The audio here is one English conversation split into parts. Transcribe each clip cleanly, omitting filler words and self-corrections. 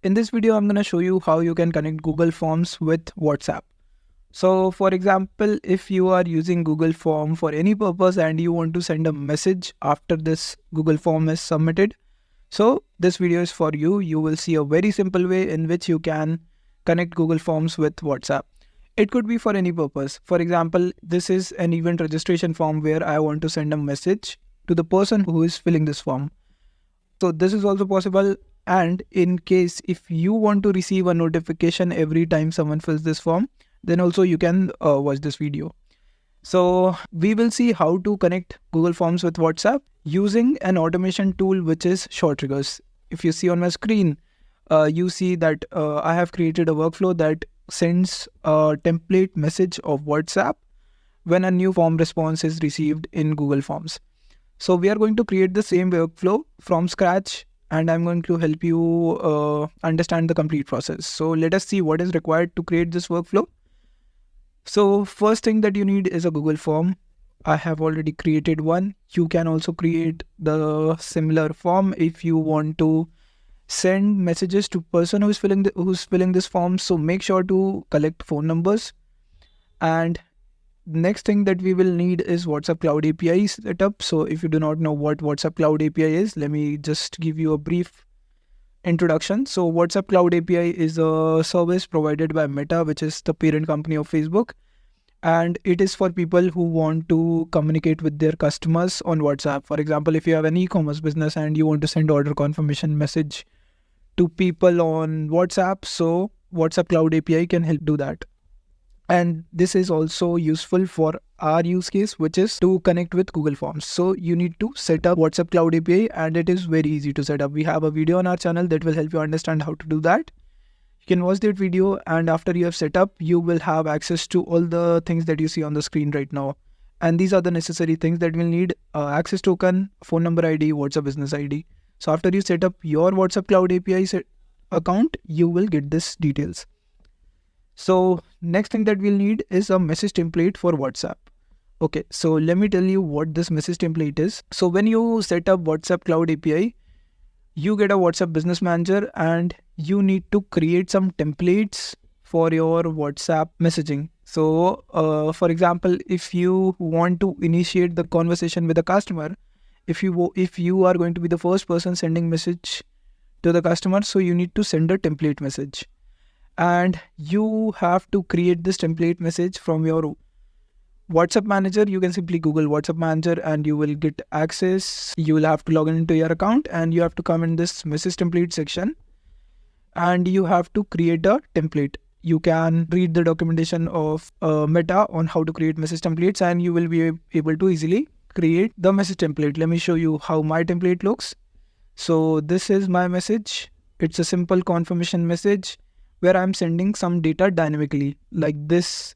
In this video, I'm going to show you how you can connect Google Forms with WhatsApp. So for example, if you are using Google Form for any purpose and you want to send a message after this Google Form is submitted, so this video is for you. You will see a very simple way in which you can connect Google Forms with WhatsApp. It could be for any purpose. For example, this is an event registration form where I want to send a message to the person who is filling this form. So this is also possible. And in case if you want to receive a notification every time someone fills this form, then also you can watch this video. So we will see how to connect Google Forms with WhatsApp using an automation tool which is SureTriggers. If you see on my screen, you see that I have created a workflow that sends a template message of WhatsApp when a new form response is received in Google Forms. So we are going to create the same workflow from scratch, and I'm going to help you understand the complete process. So let us see what is required to create this workflow. So first thing that you need is a Google form. I have already created one. You can also create the similar form if you want to send messages to person who's filling this form. So make sure to collect phone numbers. And next thing that we will need is WhatsApp Cloud API setup. So if you do not know what WhatsApp Cloud API is, let me just give you a brief introduction. So WhatsApp Cloud API is a service provided by Meta, which is the parent company of Facebook. And it is for people who want to communicate with their customers on WhatsApp. For example, if you have an e-commerce business and you want to send order confirmation message to people on WhatsApp, so WhatsApp Cloud API can help do that. And this is also useful for our use case, which is to connect with Google Forms. So you need to set up WhatsApp Cloud API, and it is very easy to set up. We have a video on our channel that will help you understand how to do that. You can watch that video, and after you have set up, you will have access to all the things that you see on the screen right now. And these are the necessary things that we'll need: access token, phone number ID, WhatsApp business ID. So after you set up your WhatsApp Cloud API account, you will get this details. So next thing that we'll need is a message template for WhatsApp. Okay, so let me tell you what this message template is. So when you set up WhatsApp Cloud API, you get a WhatsApp Business Manager and you need to create some templates for your WhatsApp messaging. So for example, if you want to initiate the conversation with a customer, if you are going to be the first person sending message to the customer, so you need to send a template message. And you have to create this template message from your WhatsApp manager. You can simply Google WhatsApp manager and you will get access. You will have to log into your account and you have to come in this message template section and you have to create a template. You can read the documentation of Meta on how to create message templates and you will be able to easily create the message template. Let me show you how my template looks. So this is my message. It's a simple confirmation message where I'm sending some data dynamically like this: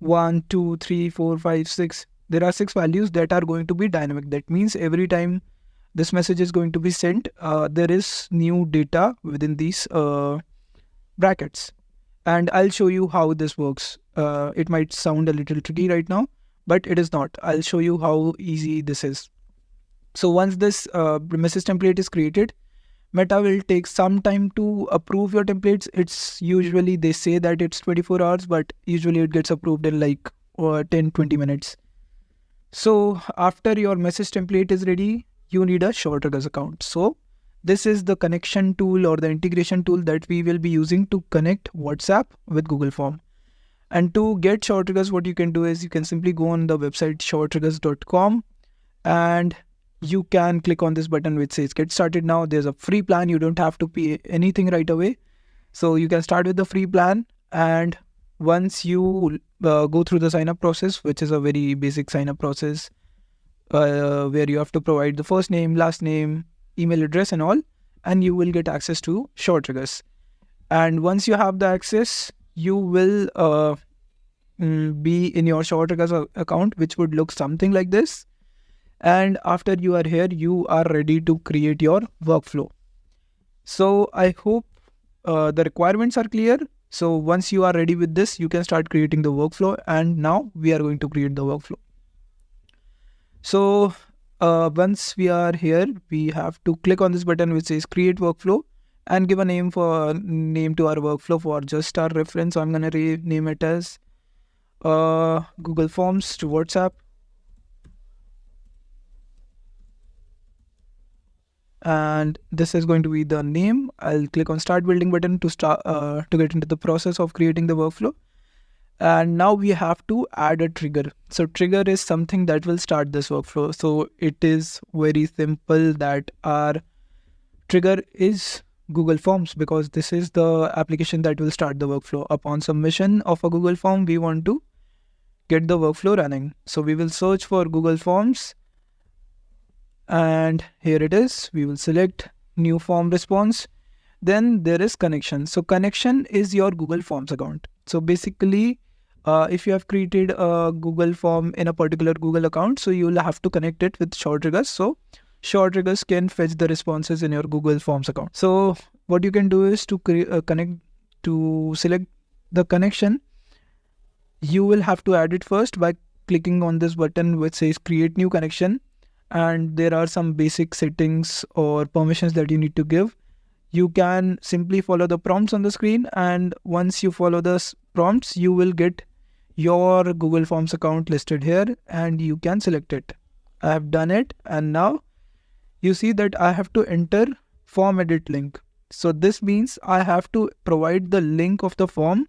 1, 2, 3, 4, 5, 6. There are 6 values that are going to be dynamic. That means every time this message is going to be sent, there is new data within these brackets. And I'll show you how this works. It might sound a little tricky right now, but it is not. I'll show you how easy this is. So once this message template is created, Meta will take some time to approve your templates. It's usually, they say that it's 24 hours, but usually it gets approved in like 10-20 minutes. So after your message template is ready, you need a SureTriggers account. So this is the connection tool or the integration tool that we will be using to connect WhatsApp with Google Form. And to get SureTriggers, what you can do is you can simply go on the website SureTriggers.com and you can click on this button which says get started now. There's a free plan. You don't have to pay anything right away. So you can start with the free plan. And once you go through the sign up process, which is a very basic sign up process where you have to provide the first name, last name, email address and all, and you will get access to SureTriggers. And once you have the access, you will be in your SureTriggers account, which would look something like this. And after you are here, you are ready to create your workflow. So I hope the requirements are clear. So once you are ready with this, you can start creating the workflow. And now we are going to create the workflow. So once we are here, we have to click on this button which says create workflow. and give a name to our workflow for just our reference. So I'm going to rename it as Google Forms to WhatsApp. And this is going to be the name. I'll click on start building button to get into the process of creating the workflow. And now we have to add a trigger. So trigger is something that will start this workflow. So it is very simple that our trigger is Google Forms, because this is the application that will start the workflow. Upon submission of a Google form, we want to get the workflow running. So we will search for Google Forms, and here it is. We will select new form response. Then there is connection. So connection is your Google Forms account. So basically, if you have created a Google form in a particular Google account, so you will have to connect it with SureTriggers. So SureTriggers can fetch the responses in your Google Forms account. So what you can do is to select the connection. You will have to add it first by clicking on this button which says create new connection, and there are some basic settings or permissions that you need to give. You can simply follow the prompts on the screen, and once you follow the prompts, you will get your Google Forms account listed here, and you can select it. I have done it, and now you see that I have to enter form edit link. So this means I have to provide the link of the form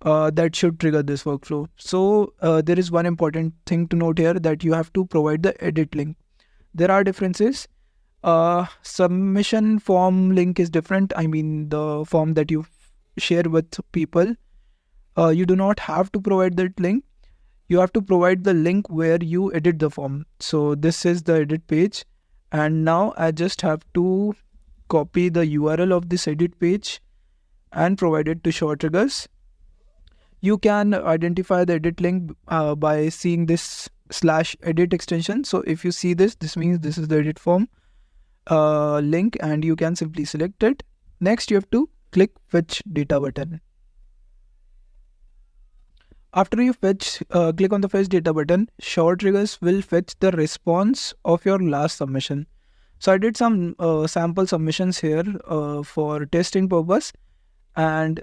that should trigger this workflow. So there is one important thing to note here, that you have to provide the edit link. There are differences. Submission form link is different. I mean, the form that you share with people, you do not have to provide that link. You have to provide the link where you edit the form. So this is the edit page, and now I just have to copy the URL of this edit page and provide it to SureTriggers. You can identify the edit link by seeing this /edit extension. So if you see this, this means this is the edit form link, and you can simply select it. Next, you have to click fetch data button. After you click on the fetch data button, SureTriggers will fetch the response of your last submission. So I did some sample submissions here for testing purpose, and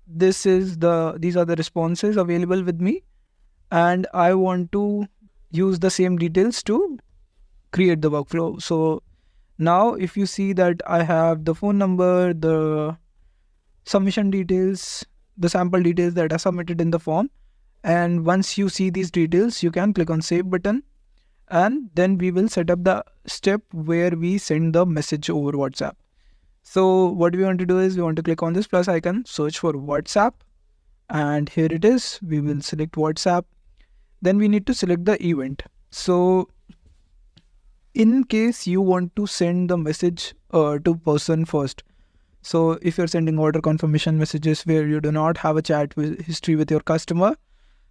these are the responses available with me, and I want to use the same details to create the workflow. So now if you see that I have the phone number, the submission details, the sample details that are submitted in the form, and once you see these details, you can click on save button, and then we will set up the step where we send the message over WhatsApp. So what we want to do is we want to click on this plus icon, search for WhatsApp, and here it is. We will select WhatsApp. Then we need to select the event. So in case you want to send the message to person first, so if you're sending order confirmation messages where you do not have a chat history with your customer,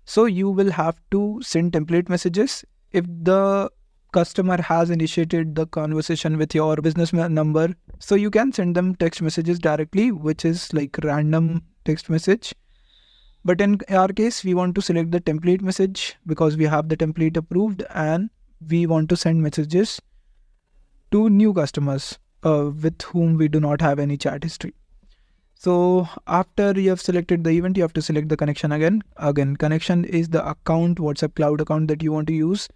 so you will have to send template messages. If the customer has initiated the conversation with your business number, so you can send them text messages directly, which is like random text message. But in our case, we want to select the template message because we have the template approved, and we want to send messages to new customers with whom we do not have any chat history. So after you have selected the event, you have to select the connection again. Connection is the account, WhatsApp cloud account that you want to use.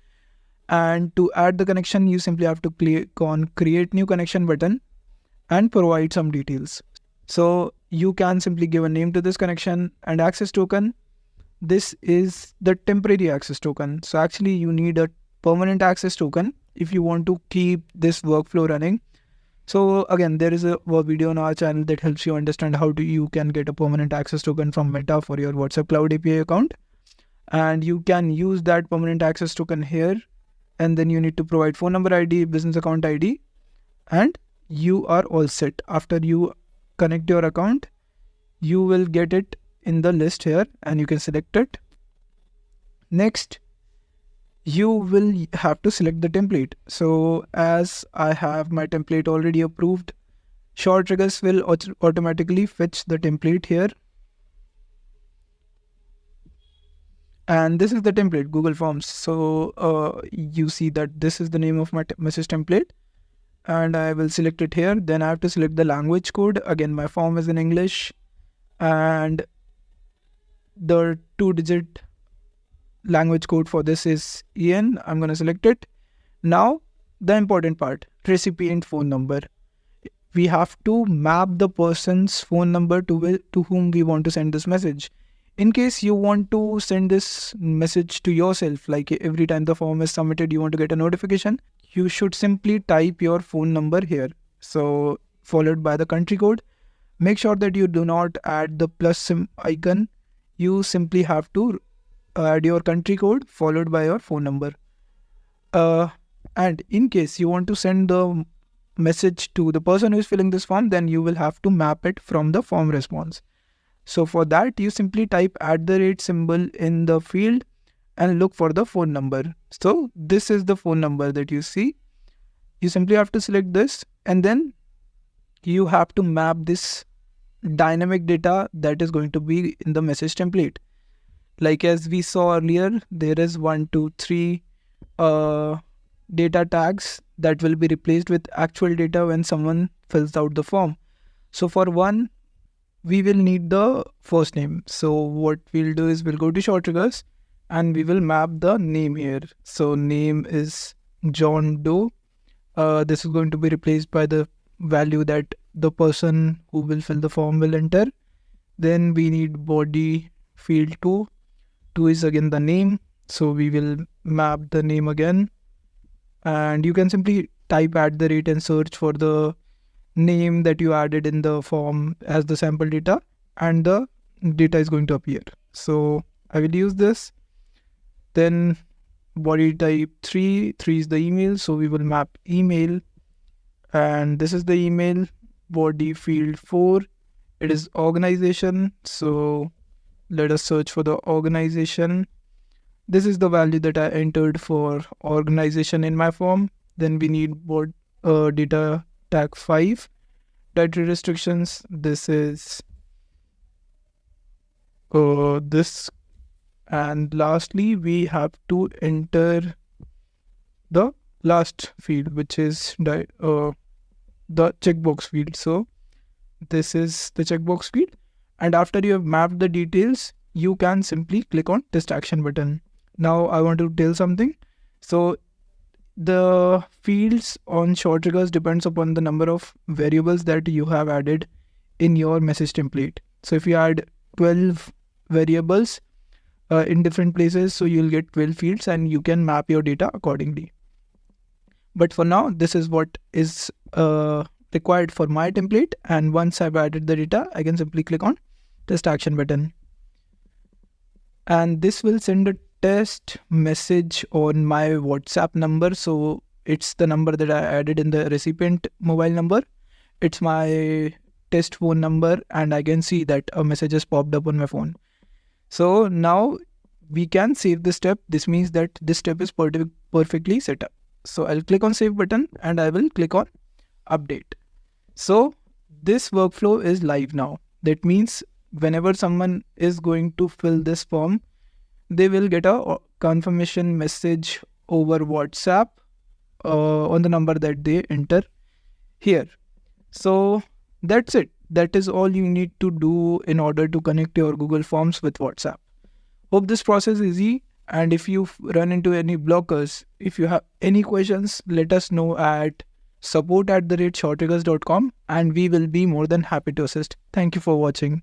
And to add the connection, you simply have to click on create new connection button and provide some details. So you can simply give a name to this connection and access token. This is the temporary access token. So actually you need a permanent access token if you want to keep this workflow running. So again, there is a video on our channel that helps you understand how you can get a permanent access token from Meta for your WhatsApp Cloud API account. And you can use that permanent access token here. And then you need to provide phone number ID, business account ID, and you are all set. After you connect your account, you will get it in the list here and you can select it. Next, you will have to select the template. So as I have my template already approved, SureTriggers will automatically fetch the template here. And this is the template, Google Forms. So you see that this is the name of my message template. and I will select it here. Then I have to select the language code. Again, my form is in English, and the 2-digit language code for this is EN. I'm going to select it. Now, the important part, recipient phone number. We have to map the person's phone number to whom we want to send this message. In case you want to send this message to yourself, like every time the form is submitted, you want to get a notification, you should simply type your phone number here. So followed by the country code. Make sure that you do not add the plus icon. You simply have to add your country code followed by your phone number. And in case you want to send the message to the person who is filling this form, then you will have to map it from the form response. So for that, you simply type @ symbol in the field and look for the phone number. So this is the phone number that you see. You simply have to select this, and then you have to map this dynamic data that is going to be in the message template. Like as we saw earlier, there is 1, 2, 3 data tags that will be replaced with actual data when someone fills out the form. So for one, we will need the first name. So what we'll do is we'll go to SureTriggers and we will map the name here. So name is John Doe. This is going to be replaced by the value that the person who will fill the form will enter. Then we need body field 2. 2 is again the name. So we will map the name again. And you can simply type @ and search for the name that you added in the form as the sample data, and the data is going to appear. So I will use this. Then body type 3 is the email. So we will map email, and this is the email. Body field 4, it is organization. So let us search for the organization. This is the value that I entered for organization in my form. Then we need data tag 5, dietary restrictions. This is this. And lastly, we have to enter the last field, which is the checkbox field. So this is the checkbox field. And after you have mapped the details, you can simply click on test action button. Now I want to tell something. So the fields on SureTriggers depends upon the number of variables that you have added in your message template. So if you add 12 variables in different places, so you'll get 12 fields and you can map your data accordingly. But for now, this is what is required for my template. And once I've added the data, I can simply click on test action button. And this will send a test message on my WhatsApp number. So it's the number that I added in the recipient mobile number. It's my test phone number, and I can see that a message has popped up on my phone. So now we can save this step. This means that this step is perfectly set up. So I'll click on save button and I will click on update. So this workflow is live now. That means whenever someone is going to fill this form, they will get a confirmation message over WhatsApp on the number that they enter here. So that's it. That is all you need to do in order to connect your Google Forms with WhatsApp. Hope this process is easy. And if you run into any blockers, if you have any questions, let us know at support@suretriggers.com, and we will be more than happy to assist. Thank you for watching.